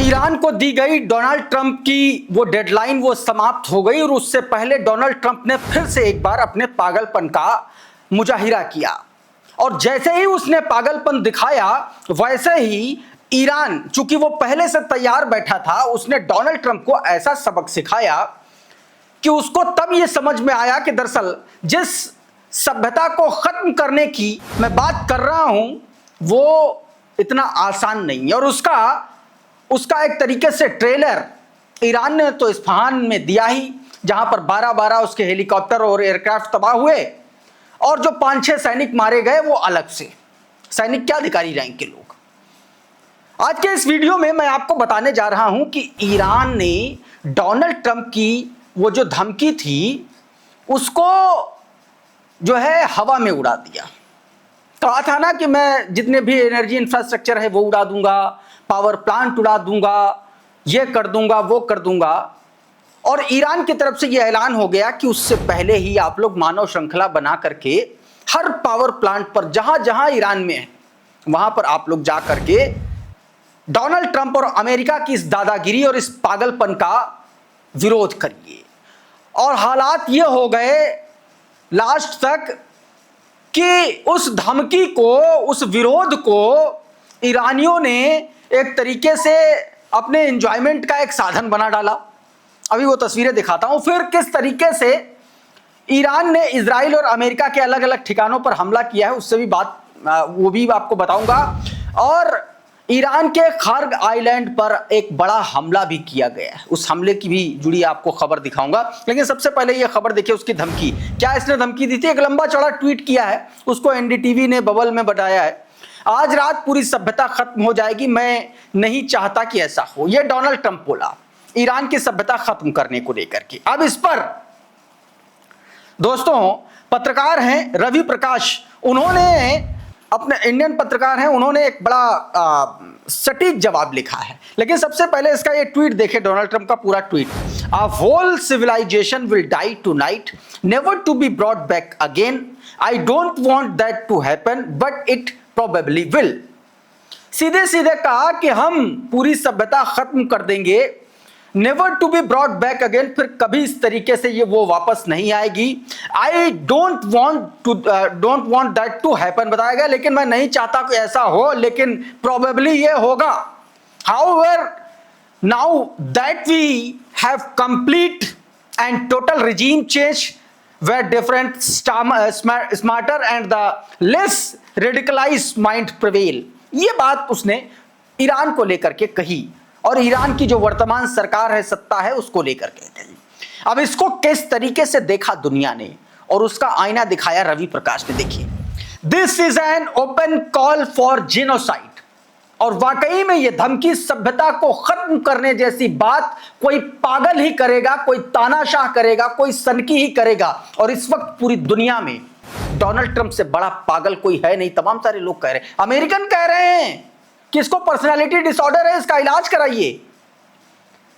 Iran को दी गई Donald Trump की वो डेडलाइन वो समाप्त हो गई और उससे पहले डोनाल्ड ट्रंप ने फिर से एक बार अपने पागलपन का मुजाहिरा किया। और जैसे ही उसने पागलपन दिखाया वैसे ही ईरान, चूंकि वो पहले से तैयार बैठा था, उसने डोनाल्ड ट्रंप को ऐसा सबक सिखाया कि उसको तब ये समझ में आया कि दरअसल जिस सभ्यता को खत्म करने की मैं बात कर रहा हूं वो इतना आसान नहीं है। और उसका एक तरीके से ट्रेलर ईरान ने तो इस्फहान में दिया ही, जहां पर 12-12 उसके हेलीकॉप्टर और एयरक्राफ्ट तबाह हुए और जो 5-6 सैनिक मारे गए वो अलग से। सैनिक क्या अधिकारी रैंक के लोग। आज के इस वीडियो में मैं आपको बताने जा रहा हूं कि ईरान ने डोनाल्ड ट्रंप की वो जो धमकी थी उसको जो है हवा में उड़ा दिया। कहा था ना कि मैं जितने भी एनर्जी इंफ्रास्ट्रक्चर है वो उड़ा दूंगा, पावर प्लांट उड़ा दूंगा, ये कर दूंगा, वो कर दूंगा। और ईरान की तरफ से ये ऐलान हो गया कि उससे पहले ही आप लोग मानव श्रृंखला बना करके हर पावर प्लांट पर जहां जहां ईरान में है वहां पर आप लोग जा करके डोनाल्ड ट्रंप और अमेरिका की इस दादागिरी और इस पागलपन का विरोध करिए। और हालात ये हो गए लास्ट तक कि उस धमकी को, उस विरोध को ईरानियों ने एक तरीके से अपने एंजॉयमेंट का एक साधन बना डाला। अभी वो तस्वीरें दिखाता हूं। फिर किस तरीके से ईरान ने इजराइल और अमेरिका के अलग अलग ठिकानों पर हमला किया है उससे भी बात, वो भी आपको बताऊंगा। और ईरान के खर्ग आइलैंड पर एक बड़ा हमला भी किया गया है, उस हमले की भी जुड़ी आपको खबर दिखाऊंगा। लेकिन सबसे पहले ये खबर देखिए, उसकी धमकी क्या इसने धमकी दी थी। एक लंबा चौड़ा ट्वीट किया है, उसको एनडीटीवी ने बबल में बताया है। आज रात पूरी सभ्यता खत्म हो जाएगी, मैं नहीं चाहता कि ऐसा हो, यह डोनाल्ड ट्रंप बोला ईरान की सभ्यता खत्म करने को लेकर के। अब इस पर दोस्तों पत्रकार हैं रवि प्रकाश, उन्होंने अपने इंडियन पत्रकार हैं, उन्होंने एक बड़ा सटीक जवाब लिखा है। लेकिन सबसे पहले इसका ये ट्वीट देखें, डोनाल्ड ट्रंप का पूरा tweet. A whole civilization will die tonight, never to be brought back again. I don't want that to happen but it probably will. सीधे सीधे कहा कि हम पूरी सभ्यता खत्म कर देंगे, never to be brought back again, फिर कभी इस तरीके से ये वो वापस नहीं आएगी। I don't want that to happen बताया गया, लेकिन मैं नहीं चाहता कि ऐसा हो, लेकिन प्रोबेबली ये होगा। However now that we have complete and total regime change where different smarter and the less radicalized mind prevail। ये बात उसने ईरान को लेकर के कही और ईरान की जो वर्तमान सरकार है, सत्ता है, उसको लेकर के कही। अब इसको किस तरीके से देखा दुनिया ने और उसका आईना दिखाया रवि प्रकाश ने। देखिए, this is an open call for genocide. और वाकई में यह धमकी सभ्यता को खत्म करने जैसी बात कोई पागल ही करेगा, कोई तानाशाह करेगा, कोई सनकी ही करेगा। और इस वक्त पूरी दुनिया में डोनाल्ड ट्रंप से बड़ा पागल कोई है नहीं। तमाम सारे लोग कह रहे हैं, अमेरिकन कह रहे हैं कि इसको पर्सनालिटी डिसऑर्डर है, इसका इलाज कराइए।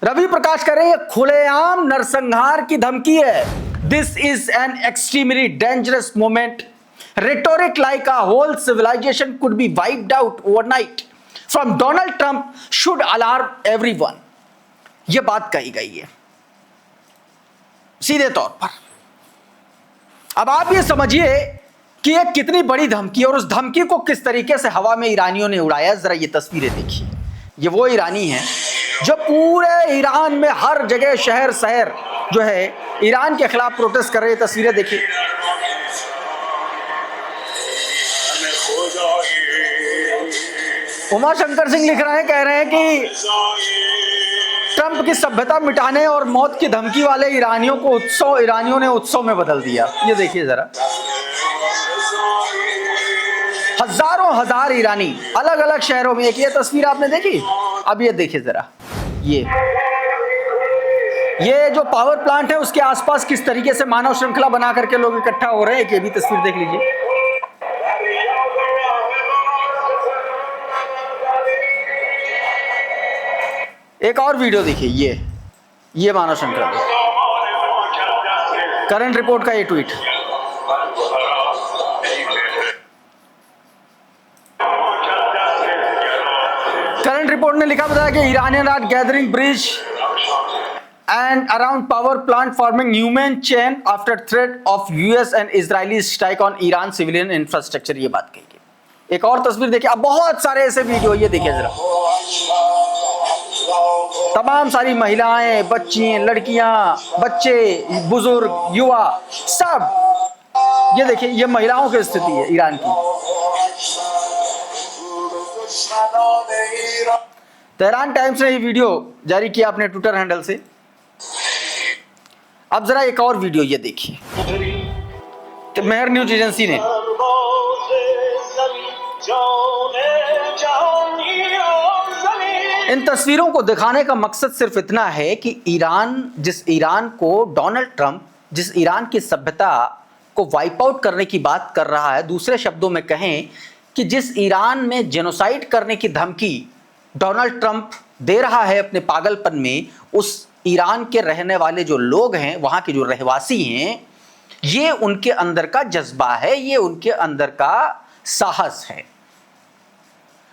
रवि प्रकाश कह रहे हैं खुलेआम नरसंहार की धमकी है। This is an extremely dangerous moment. Rhetoric like a whole civilization could be wiped out overnight from Donald Trump should alarm everyone. यह बात कही गई है सीधे तौर पर। अब आप ये समझिए कि यह कितनी बड़ी धमकी है और उस धमकी को किस तरीके से हवा में ईरानियों ने उड़ाया। जरा ये तस्वीरें देखिए, ये वो ईरानी हैं जो पूरे ईरान में हर जगह शहर शहर जो है ईरान के खिलाफ प्रोटेस्ट कर रहे हैं। तस्वीरें देखिए। उमा शंकर सिंह लिख रहे हैं, कह रहे हैं कि ट्रंप की सभ्यता मिटाने और मौत की धमकी वाले ईरानियों ने उत्सव में बदल दिया। ये देखिए जरा, हजारों हजार ईरानी अलग अलग शहरों में। एक ये तस्वीर आपने देखी, अब ये देखिए जरा, ये जो पावर प्लांट है उसके आसपास किस तरीके से मानव श्रृंखला बना करके लोग इकट्ठा हो रहे हैं। ये भी तस्वीर देख लीजिए। एक और वीडियो देखिए, ये मानव श्रृंखला, करंट रिपोर्ट का ये ट्वीट। करंट रिपोर्ट ने लिखा बताया कि Iranian are gathering bridge and around power plant forming human chain after threat of US and Israeli strike on Iran civilian infrastructure। ये बात कही गई। एक और तस्वीर देखिए, अब बहुत सारे ऐसे वीडियो, ये देखिए जरा, तमाम सारी महिलाएं, बच्ची, लड़कियां, बच्चे, बुजुर्ग, युवा, सब, ये देखिए, ये महिलाओं की स्थिति है ईरान की। तेहरान टाइम्स ने ये वीडियो जारी किया अपने ट्विटर हैंडल से। अब जरा एक और वीडियो ये देखिए कि मेहर न्यूज एजेंसी ने इन तस्वीरों को दिखाने का मकसद सिर्फ इतना है कि जिस ईरान को डोनाल्ड ट्रंप, जिस ईरान की सभ्यता को वाइप आउट करने की बात कर रहा है, दूसरे शब्दों में कहें कि जिस ईरान में जेनोसाइड करने की धमकी डोनाल्ड ट्रंप दे रहा है अपने पागलपन में, उस ईरान के रहने वाले जो लोग हैं, वहां के जो रहवासी हैं, ये उनके अंदर का जज्बा है, ये उनके अंदर का साहस है।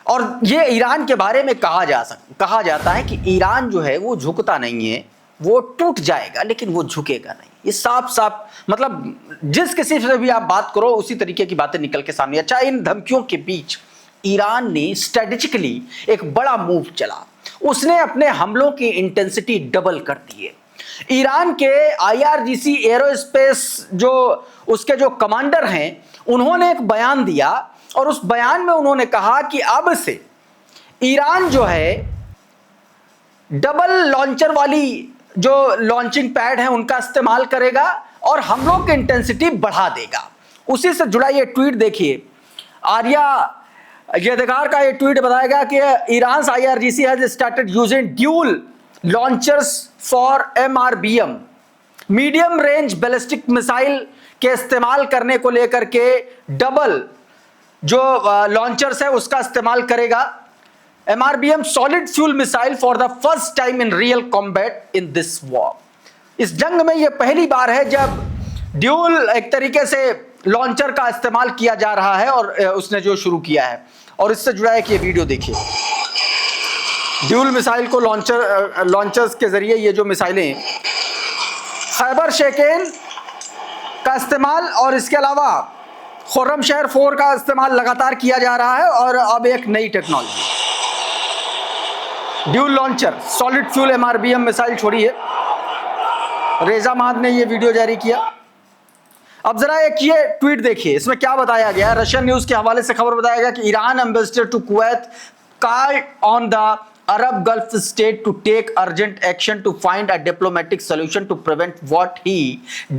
और ये ईरान के बारे में कहा जाता है कि ईरान जो है वो झुकता नहीं है, वो टूट जाएगा लेकिन वो झुकेगा नहीं। ये साफ साफ, मतलब जिस किसी से भी आप बात करो उसी तरीके की बातें निकल के सामने। अच्छा, इन धमकियों के बीच ईरान ने स्ट्रेटेजिकली एक बड़ा मूव चला, उसने अपने हमलों की इंटेंसिटी डबल कर दी है। ईरान के IRGC एरोस्पेस जो उसके जो कमांडर हैं, उन्होंने एक बयान दिया और उस बयान में उन्होंने कहा कि अब से ईरान जो है डबल लॉन्चर वाली जो लॉन्चिंग पैड है उनका इस्तेमाल करेगा और हमलों की इंटेंसिटी बढ़ा देगा। उसी से जुड़ा ये ट्वीट देखिए, आर्या येदेगार का ये ट्वीट बताएगा कि Iran IRGC has started using dual launchers for MRBM, medium range ballistic missile के इस्तेमाल करने को लेकर के डबल जो लॉन्चर्स है उसका इस्तेमाल करेगा। MRBM solid fuel missile for the first time in real combat in this war. इस जंग में यह पहली बार है जब ड्यूल एक तरीके से लॉन्चर का इस्तेमाल किया जा रहा है और उसने जो शुरू किया है। और इससे जुड़ा है कि ये वीडियो देखिए, ड्यूल मिसाइल को लॉन्चर्स के जरिए ये जो मिसाइलें खैबर शेकेन का इस्तेमाल और इसके अलावा खुर्रमशहर 4 का इस्तेमाल लगातार किया जा रहा है। और अब एक नई technology, dual launcher solid fuel MRBM missile छोड़ी है। रेजा महद ने ये वीडियो जारी किया। अब जरा एक ये ट्वीट देखिए, इसमें क्या बताया गया है। रशियन न्यूज के हवाले से खबर बताया गया कि Iran ambassador to Kuwait called on the Arab Gulf state to take urgent action to find a diplomatic solution to prevent what he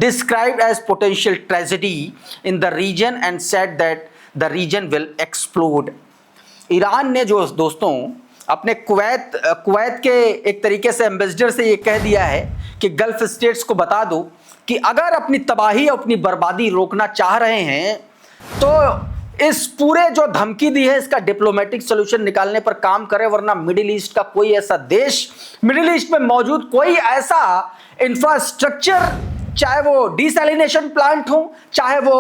described as potential tragedy in the region and said that the region will explode। Iran ने जो दोस्तों अपने Kuwait के एक तरीके से ambassador से ये कह दिया है कि गल्फ स्टेट्स को बता दो कि अगर अपनी तबाही, अपनी बर्बादी रोकना चाह रहे हैं तो इस पूरे जो धमकी दी है इसका डिप्लोमेटिक सॉल्यूशन निकालने पर काम करे, वरना मिडिल ईस्ट का कोई ऐसा देश, मिडिल ईस्ट में मौजूद कोई ऐसा इंफ्रास्ट्रक्चर, चाहे वो डिसैलिनेशन प्लांट हो, चाहे वो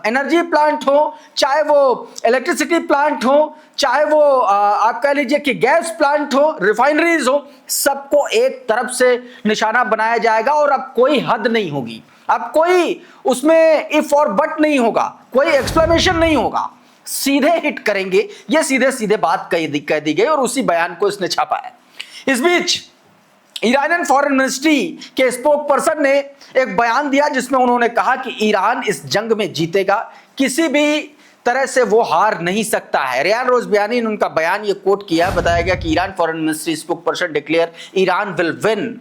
एनर्जी प्लांट हो, चाहे वो इलेक्ट्रिसिटी प्लांट हो, चाहे वो आप कह लीजिए कि गैस प्लांट हो, रिफाइनरीज हो, सबको एक तरफ से निशाना बनाया जाएगा और अब कोई हद नहीं होगी, अब कोई उसमें इफ और बट नहीं होगा, कोई एक्सप्लेनेशन नहीं होगा, सीधे हिट करेंगे। ये सीधे सीधे बात कह दी गई और उसी बयान को इसने छापा है। इस बीच ईरानियन फॉरेन मिनिस्ट्री के स्पोक पर्सन ने एक बयान दिया जिसमें उन्होंने कहा कि ईरान इस जंग में जीतेगा, किसी भी तरह से वो हार नहीं सकता है। रियान रोज़बियानी ने उनका बयान ये कोट किया, बताया गया कि Iran foreign ministry spoke person declare Iran will win.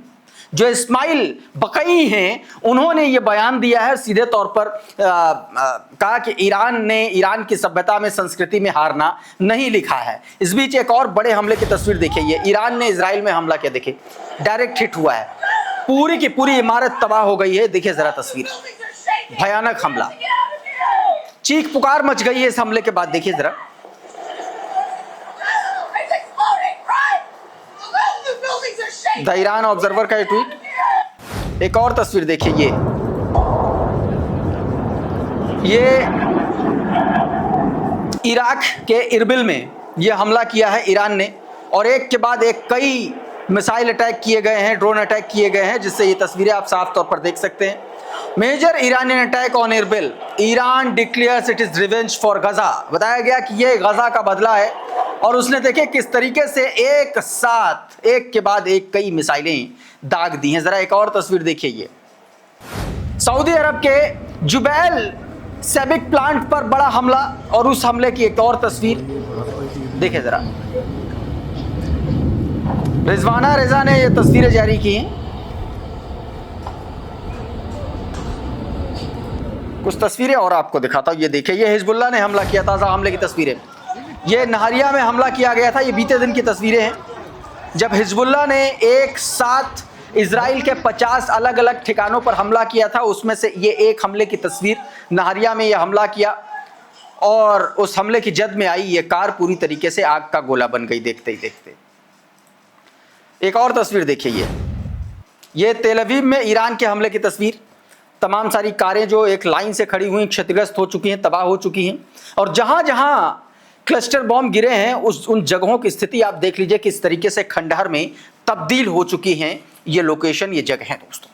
जो इस्माइल बकई हैं उन्होंने ये बयान दिया है, सीधे तौर पर कहा कि ईरान की सभ्यता में, संस्कृति में हारना नहीं लिखा है। इस बीच एक और बड़े हमले की तस्वीर देखिए, ये ईरान ने इजराइल में हमला किया, देखिए डायरेक्ट हिट हुआ है, पूरी की पूरी इमारत तबाह हो गई है। देखिए जरा तस्वीर, भयानक हमला, चीख पुकार मच गई है इस हमले के बाद। देखिए जरा, द ईरान ऑब्जर्वर का ये ट्वीट। एक और तस्वीर देखिए, ये इराक के इरबिल में ये हमला किया है ईरान ने और एक के बाद एक कई मिसाइल अटैक किए गए हैं, ड्रोन अटैक किए गए हैं, जिससे ये तस्वीरें आप साफ तौर पर देख सकते हैं। Major Iranian attack on Erbil, Iran declares it is revenge for Gaza. बताया गया कि ये गजा का बदला है। और उसने देखे किस तरीके से एक साथ एक के बाद एक कई मिसाइलें दाग दी हैं। जरा एक और तस्वीर देखिए। ये सऊदी अरब के जुबैल सेबिक प्लांट पर बड़ा हमला, और उस हमले की एक और तस्वीर देखिए जरा। रिजवाना रजा ने ये तस्वीरें जारी की हैं। कुछ तस्वीरें और आपको दिखाता हूं। ये देखिए, ये हिजबुल्लाह ने हमला किया, ताज़ा हमले की तस्वीरें। ये नहरिया में हमला किया गया था, ये बीते दिन की तस्वीरें हैं, जब हिजबुल्लाह ने एक साथ इजराइल के 50 अलग अलग ठिकानों पर हमला किया था। उसमें से ये एक हमले की तस्वीर, नहरिया में ये हमला किया और उस हमले की जद में आई ये कार पूरी तरीके से आग का गोला बन गई देखते ही देखते। एक और तस्वीर देखिए, ये तेल अवीव में ईरान के हमले की तस्वीर। तमाम सारी कारें जो एक लाइन से खड़ी हुई क्षतिग्रस्त हो चुकी हैं, तबाह हो चुकी हैं, और जहां जहां क्लस्टर बॉम्ब गिरे हैं उन जगहों की स्थिति आप देख लीजिए किस तरीके से खंडहर में तब्दील हो चुकी हैं ये लोकेशन, ये जगह है दोस्तों।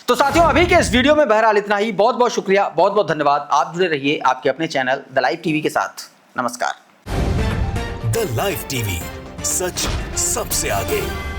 तो साथियों, अभी के इस वीडियो में बहरहाल इतना ही। बहुत बहुत शुक्रिया, बहुत बहुत धन्यवाद। आप जुड़े रहिए आपके अपने चैनल द लाइव टीवी के साथ। नमस्कार। द लाइव टीवी, सच सबसे आगे।